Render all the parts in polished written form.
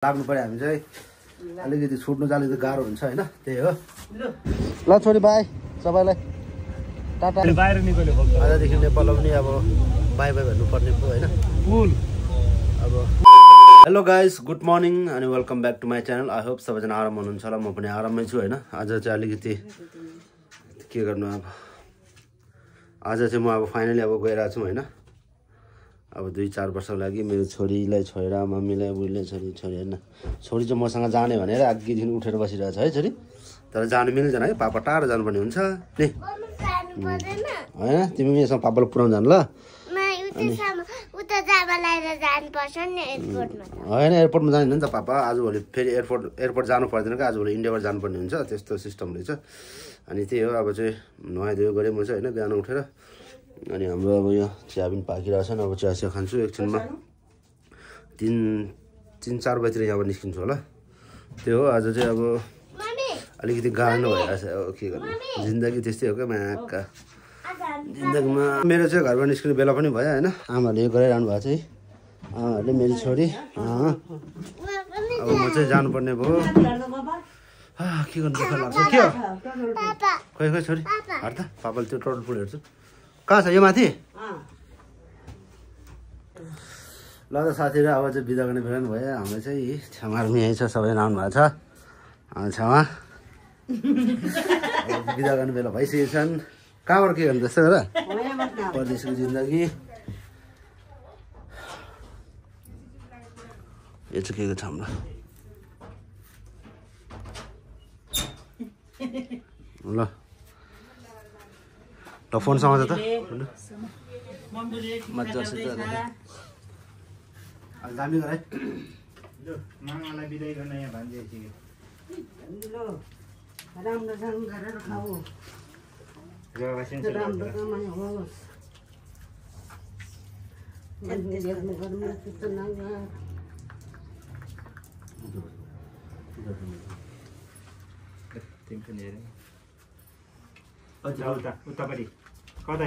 लाग्नु पर्यो हामी चाहिँ अलिकति छुट्नु चाहिँ अलिकति गाह्रो हुन्छ होइन त्यही हो ल छोरी बाई सबैलाई टाटा बाहिर निकल्यो आजदेखि नेपालमा पनि अब बाई बाई भन्नुपर्ने पो होइन पुल अब हेलो गाइस गुड मर्निङ अनि welcome back to my channel I hope सबैजना आराम हुनुहुन्छ होला म पनि आराममै छु होइन आज चाहिँ अलिकति के गर्नु आज चाहिँ म अब फाइनली अब गइरहेको छु होइन अब 2-4 वर्षको लागि मेरो छोरीलाई छोएर मम्मीलाई बुढीलाई छोरी होइन छोरी चाहिँ मसँग जाने भनेर अघिदेखि उठेर बसिरहेको छ है छोरी तर जानु मिल्दैन है पापा टाढो जानुपर्ने हुन्छ नि होइन तिमी पनि यसमा पापालाई पुऱ्याउनु जानु ल होइन एयरपोर्टमा जाँदैन नि त पापा आजभोलि फेरि एयरपोर्ट जानु पर्दैन क्या आजभोलि इन्डियाबाट जानुपर्ने हुन्छ त्यस्तो सिस्टम रहेछ अनि त्यही हो अब चाहिँ नुहाइधुयो गरेँ म चाहिँ होइन बिहान उठेर अनि हाम्रो अब यो चिया पनि पाकिरहेको छ अब चिया खान्छु एकछिनमा 3-4 बजीतिर यहाँबाट निस्किन्छु होला त्यो हो आज चाहिँ अब अलिकति गाह्रो भइरहेछ अब के गर्नु जिन्दगी त्यस्तै हो क्या म्याका जिन्दगीमा मेरो चाहिँ घरबाट निस्किने बेला पनि भयो होइन आमाहरूले यो गराइरहनु भएको छ है आमाहरूले मेरो छोरी अब म चाहिँ जानुपर्ने भयो के गर्नु दुःख लाग्छ के हो खोइ छोरी हट त पापाले त्यो टोटल फुल हेर्छु कहाँ छ यो माथि ल त साथीहरू अब चाहिँ बिदा गर्ने बेला पनि भयो हाम्रो चाहिँ छेमाहरू पनि यहीँ छ सबैजना आउनु भएको छ छेमा बिदा गर्ने बेला भइसकेको छन् कहाँबाट के गर्नु त्यस्तो गरेर परदेशको जिन्दगी यो चाहिँ के छ हाम्रो ल ल फोन समाज त मजासित दामी गराइ मामालाई बिदाई गर्न यहाँ भनिदिएछु राम्रो गरेर खाऊ राम्रो कमाइ होस् उतापट्टि कता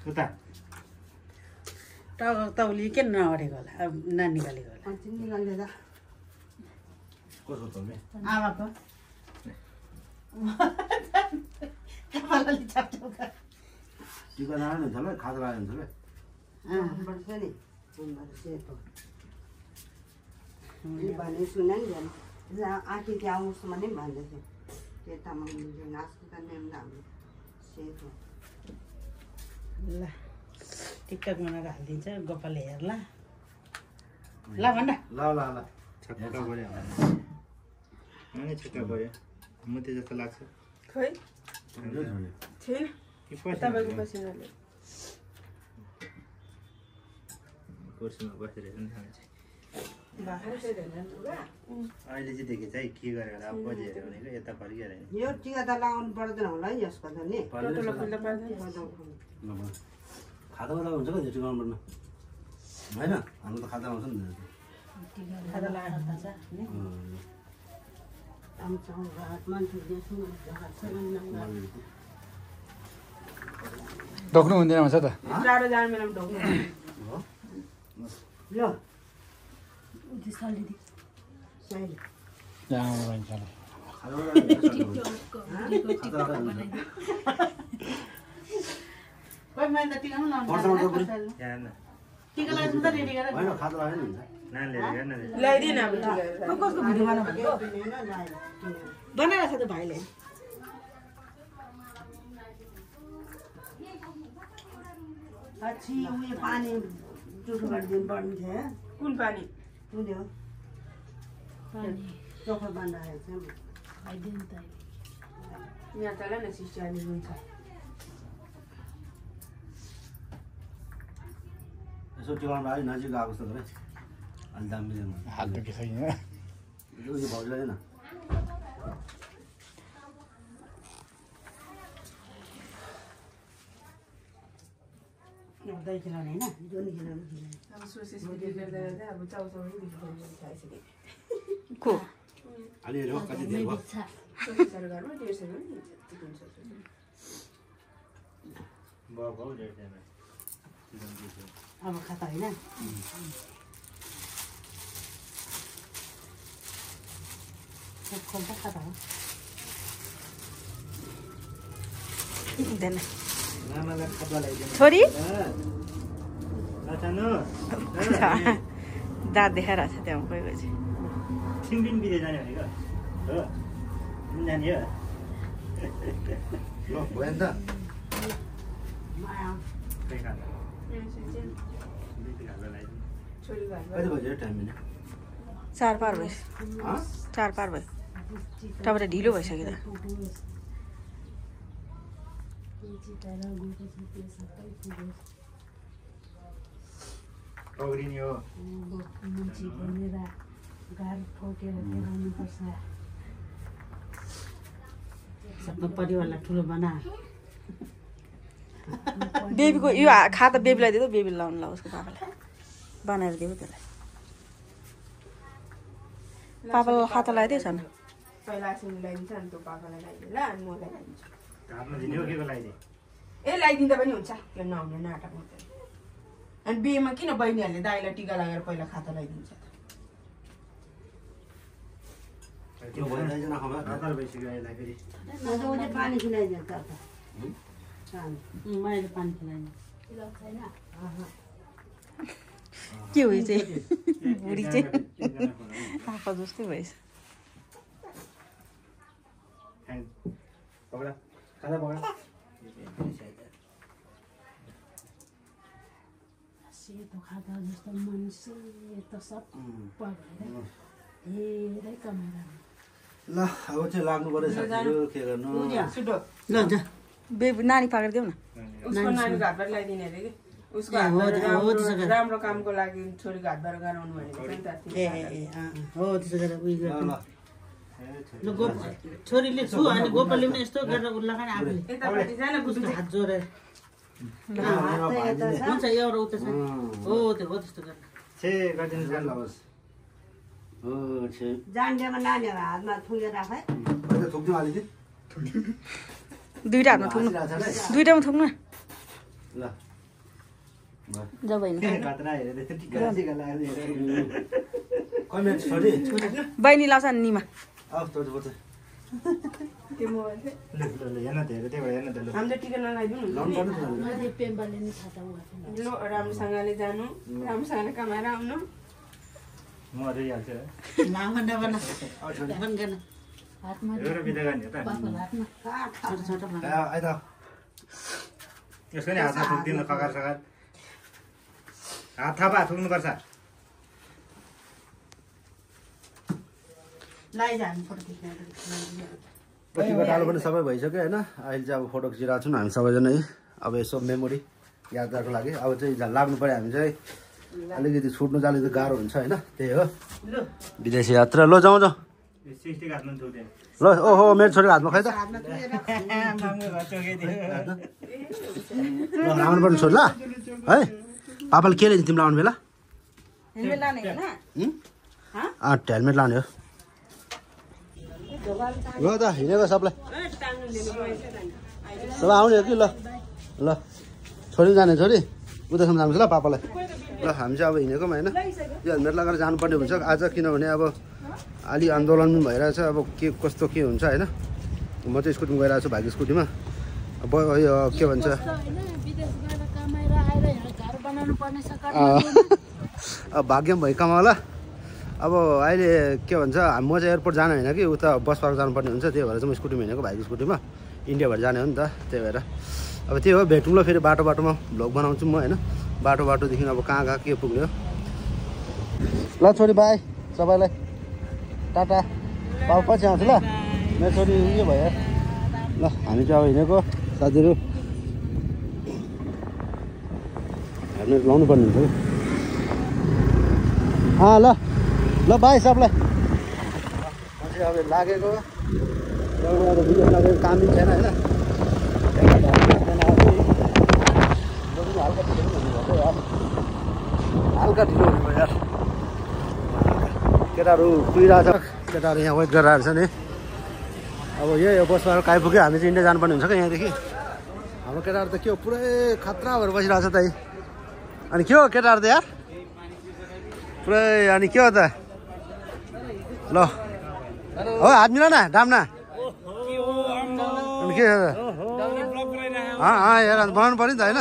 उता तौली के नअडेको होला अब ननिकालेको होला निकालेर आमाको टिका लगाएन हुन्छ ल खाजा लगायो हुन्छ नि भने सुन नि आँखी त्यहाँ आउँछ भने भन्दैथ्यो त्यो तामाङ नाच्नु त नेम हाम्रो सेतो ल टिकटक बनाएर हालिदिन्छ गोपालले हेर्ला ल भन्न ल ल ल छक्का पऱ्यो अनि छक्का पऱ्यो मुते जस्तो लाग्छ खै छैन तपाईँको पसिनाले कुर्सीमा बसेर हेर्नु थाल्छ अहिले चाहिँ देखेँ चाहिँ के गरेर अब बजी हेऱ्यो भनेको यता फर्किएर यो टिका त लगाउनु पर्दैन होला है यसको त नि खाता मात्रै हुन्छ क्या टिका पर्नु होइन हाम्रो त खाता आउँछ नि खाजा लगाएर ढोक्नु हुँदैन भन्छ त टाढो जानु बेलामा ढोक्नु ल बनाएर छ त भाइले उयो पानी टुटो गरिदिनु पर्ने थियो कुन पानी पुग्यो चोखो बनाएर यहाँ चल न सिस्टरले हुन्छ यसो टिकाउनु अलिक नजिक आएको जस्तो गरेँ अलि दामी हात दुखी छैन उयो भाउजूलाई न दही खिलाउने होइन जोनी खिलाउने को अलिअलि हो कति धेरै भयो अब खाता होइन छोरी दाँत देखाइरहेको छ त्यहाँ कोही कोही छिम्बिन बिदे जाने भनेको हो जाने हो ल भयो नि त कति बज्यो टाइम 4 पार भयो 4 पार भयो तपाईँ ढिलो भइसक्यो त पौडिने हो सबै परिवारलाई ठुलो बना बेबीको यो खाता बेबीलाई दियो बेबीले लाउनु ला उसको पापालाई बनाएर दियो त्यसलाई पापालाई खाता लगाइदियो छैन पहिला आसिनी लगाइदिन्छ अनि त्यो पापालाई लगाइदियो ल अनि मलाई लगाइदिन्छु घाटमा दिने हो के को लगाइदिए ए लगाइदिँदा पनि हुन्छ त्यो नहुने नाटक मात्रै अनि बिहेमा किन बहिनीहरूले दाइलाई टिका लगाएर पहिला खाता लगाइदिन्छ त्यो भयो दाइजना खबर हतार भइसक्यो यसलाई फेरि पानी खिलाइदिन्छ मैले पानी खिलाइदिनु के हो चाहिँ बुढी चाहिँ पापा जस्तै भएछ पकडा खाजा पकडा सेतो खाता जस्तो मन सेतो सबै धेरै कमाएर ल अब चाहिँ लाग्नु पर्यो साथीहरू के गर्नु ल जा बेबी नानी पाकेर देऊ न उसको नानीको हातबाट लगाइदिने अरे कि उसको हातबाट राम्रो कामको लागि छोरीको हातबाट गराउनु भनेको नि त हो त्यसो गरेर उयो गर्नु ल गोप छोरीले छु अनि गोपालले पनि यस्तो गरेर लगाएर आफूले यतापट्टि जान उसको हात जोडेर हुन्छ एउटा उता छ हो त्यो हो त्यस्तो गरेर छे गरिदिनु ल बस हो छे जान्डेमा नानीहरू हातमा थुगेर राखे अहिले थुक्दिउँ अलिकति दुईटा हातमा थुक्नु दुईटामा थुक्नु ल जब होइन खतरा हेरेर टिका टिका लगाएर कमेन्ट छोरी बहिनी लाउँछ नि निमा आऊ तोर्छ बच्चा त्यो मोबाइल चाहिँ ल हेर्न त हेर त्यही हेर्न त ल हामीले टिका नलाइदिउँ लाउनु पर्ने छ मैले पेम्बाले नि खाता ल राम्रोसँगले जानु राम्रोसँगले कमाएर आउनु म रिहाल्छु है लामा नबना बन गर्न हातमा एउटा बिदा गर्ने हो त हातमा छोटो छोटो बना आइ त यसको नि हातमा थुक्दिनु खकार सकार हात थापा थुक्नुपर्छ लैजानु फोटो खिच्न कतिको टाढो पनि सबै भइसक्यो होइन अहिले चाहिँ अब फोटो खिचिरहेको छौँ हामी सबैजना है अब यसो मेमोरी यादगारको लागि अब चाहिँ लाग्नु पऱ्यो हामी चाहिँ अलिकति छुट्नु चाहिँ अलिकति गाह्रो हुन्छ होइन त्यही हो विदेशी यात्रा ल जाउँ जाउँ 60 हातमा थुक्दैन ल ओहो मेरो छोरीको हातमा खै त ल लाउनु पर्ने छोरी ल है पापाले के ल्याइदियो तिमीलाई आउनु बेला हेलमेट लाने होइन हेलमेट लाने हो ल त हिँडेको सबलाई सबै आउने हो कि ल ल छोरी जाने छोरी उतासम्म जान्छ ल पापालाई ल हामी चाहिँ अब हिँडेको पनि होइन यो हेलमेट लगाएर जानुपर्ने हुन्छ आज किनभने अब अलि आन्दोलन पनि भइरहेछ अब के कस्तो के हुन्छ होइन म चाहिँ स्कुटीमा गइरहेको छु भाइको स्कुटीमा अब यो के भन्छ अब भाग्यम भइ कमाउला अब अहिले के भन्छ म चाहिँ एयरपोर्ट जानु होइन कि उता बस पार्क जानुपर्ने हुन्छ त्यही भएर चाहिँ म स्कुटीमा हिँडेको भाइको स्कुटीमा इन्डिया भएर जाने हो नि त त्यही भएर अब त्यही हो भेटौँ ल फेरि बाटो बाटोमा भ्लग बनाउँछु म होइन बाटो बाटोदेखि अब कहाँ कहाँ के पुग्यो ल छोरी बाई सबैलाई टाटा पाउ पछि आउँछु ल मेरो छोरी उयो भयो ल हामी चाहिँ अब हिँडेको साथीहरू हेलमेट लाउनु पर्ने हुन्छ कि ल ल बाई सबलाई पछि अब लागेको अब भिडियो लागेको काम पनि छैन होइन हल्का ढिलो हुनुभयो यार केटाहरू कुहिरहेको छ केटाहरू यहाँ वेट गरिरहेको छ नि अब यही हो बसमा आइपुग्यो हामी चाहिँ इन्डिया जानुपर्ने हुन्छ क्या यहाँदेखि हाम्रो केटाहरू त के हो पुरै खतरा भएर बसिरहेको छ त अनि के हो केटाहरू त यार पुरै अनि के हो त ल हो हात मिला न डाम्ना के हेर बनाउनु पर्यो नि त होइन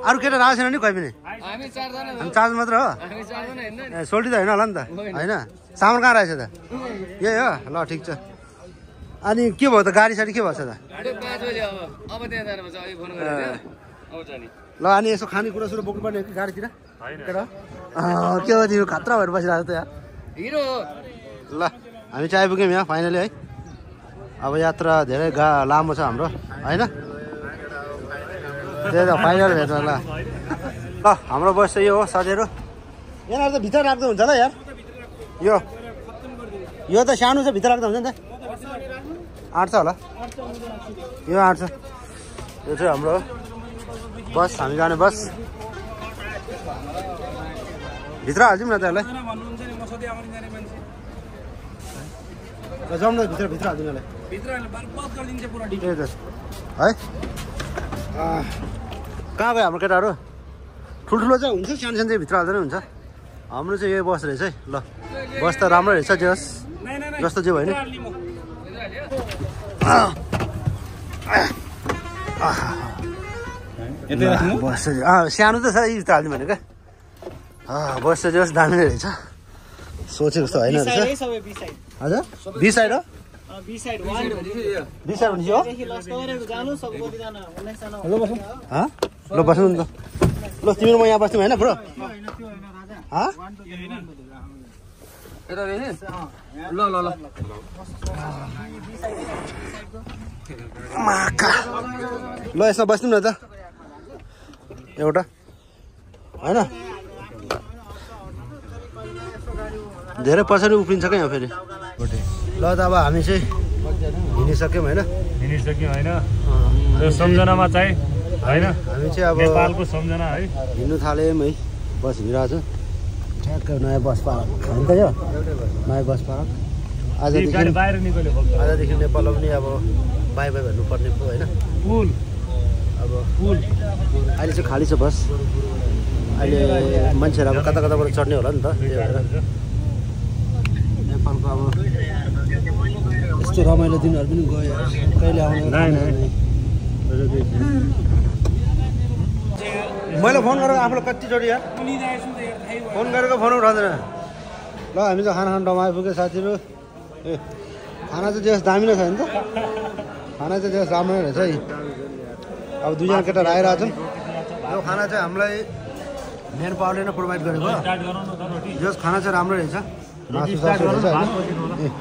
अरू केटा राखेको छैन नि कोही पनि हामी चारजना मात्र हो सोल्टी त होइन होला नि त होइन सामान कहाँ रहेछ त यही हो ल ठिक छ अनि के भयो त गाडी साडी के भएछ त ल अनि यसो खानेकुरा सुरु बोक्नु पर्ने गाडीतिर केटा के हो तिम्रो खतरा भएर बसिरहेको त यहाँ ल हामी चाहिँ आइपुग्यौँ यहाँ फाइनली है अब यात्रा धेरै लामो छ हाम्रो होइन त्यही त फाइनल भेट्नु ल ल हाम्रो बस चाहिँ यो हो साथीहरू यहाँनिर त भित्र राख्दा हुन्छ ल यार यो त सानो छ भित्र राख्दा हुन्छ नि त आँट्छ होला यो आँट्छ यो चाहिँ हाम्रो बस हामी जाने बस भित्र हाल्छौँ न त यसलाई जाउँ न भित्र हाल्छौँ यसलाई त्यही त है कहाँ गयो हाम्रो केटाहरू ठुल्ठुलो चाहिँ हुन्छ सानो सानो चाहिँ भित्र हाल्दै हुन्छ हाम्रो चाहिँ यही बस रहेछ है ल बस त राम्रो रहेछ जस जस्तो चाहिँ होइन बस सानो त छ यी त हाल्ने भनेको बस चाहिँ जस दामी रहेछ सोचेको जस्तो होइन रहेछ हजुर बी साइड हो बी साइड भनेपछि हो ल बस्नु नि त ल तिमी म यहाँ बस्थ्यौँ होइन ब्रो ल यसमा बस्नु न त एउटा होइन धेरै पछाडि उफ्रिन्छ क्या यहाँ फेरि ल त अब हामी चाहिँ हिँडिसक्यौँ होइन सम्झनामा चाहिँ होइन हामी चाहिँ अब नेपालको सम्झना है हिँड्नु थाल्यौँ है बस हिँडिरहेको छ ठ्याक्कै नयाँ बस पार्क होइन त यो नयाँ बस पार्क आजदेखि नेपालमा पनि अब बाई बाई भन्नुपर्ने पो होइन पुल अब अहिले चाहिँ खाली छ बस अहिले मान्छेहरू अब कता कताबाट चढ्ने होला नि त त्यही भएर नेपालको अब यस्तो रमाइलो दिनहरू पनि गयो कहिले आउने मैले फोन गरेको आफूलाई कतिचोटि यार फोन गरेको फोन उठाउँदैन ल हामी त खाना खानु ठाउँमा आइपुग्यो साथीहरू ए खाना चाहिँ त्यस दामी नै छ नि त खाना चाहिँ त्यस राम्रो नै रहेछ है अब दुईजना केटाहरू आइरहेको छन् यो खाना चाहिँ हामीलाई मेन पावरले नै प्रोभाइड गरेको जस खाना चाहिँ राम्रो रहेछ मासु सासु रहेछ होइन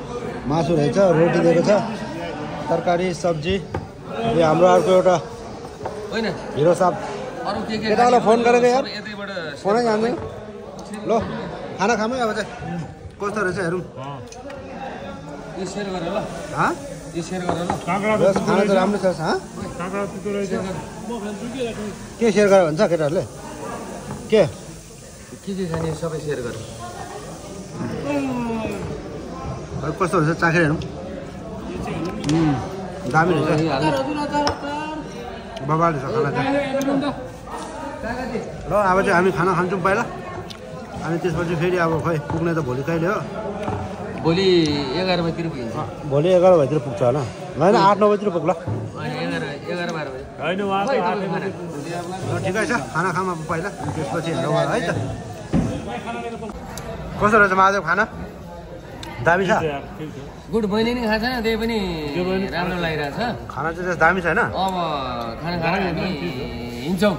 मासु रहेछ रोटी दिएको छ तरकारी सब्जी यो हाम्रो अर्को एउटा हिरो साहब केटालाई फोन गरेको यार फोनै जान्दैन ल खाना खामै अब चाहिँ कस्तो रहेछ हेरौँ खाना चाहिँ राम्रो छ के सेयर गरेर भन्छ केटाहरूले के खाने सबै सेयर गर कस्तो रहेछ चाखेर हेरौँ दामी रहेछ बबाल रहेछ खाना चाहिँ ल अब चाहिँ हामी खाना खान्छौँ पहिला अनि त्यसपछि फेरि अब खै पुग्ने त भोलि कहिले हो भोलि 11 बजीतिर पुगिन्छ भोलि 11 बजीतिर पुग्छ होला होइन 8-9 बजीतिर पुग्ला 11-12 बजी होइन ठिकै छ खाना खामा पहिला त्यसपछि हेरौँ है त कस्तो रहेछ माझको खाना दामी छ गुड बहिनी नि खान्छ त्यही पनि राम्रो लागिरहेछ खाना चाहिँ त्यस दामी छैन अब खाना खाना हामी हिँड्छौँ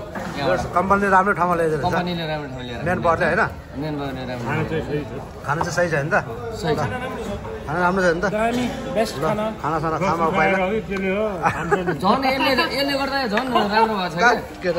कम्पनीले राम्रो ठाउँमा ल्याइदिएर कम्पनीले राम्रो ठाउँ ल्याएर मेन पर्छ होइन मेन पर्ने राम्रो खाना चाहिँ सही छ नि त सही छ खाना राम्रो छ नि त खाना साना खामा पहिला झन् यसले गर्दा झन् राम्रो भएको छ क्या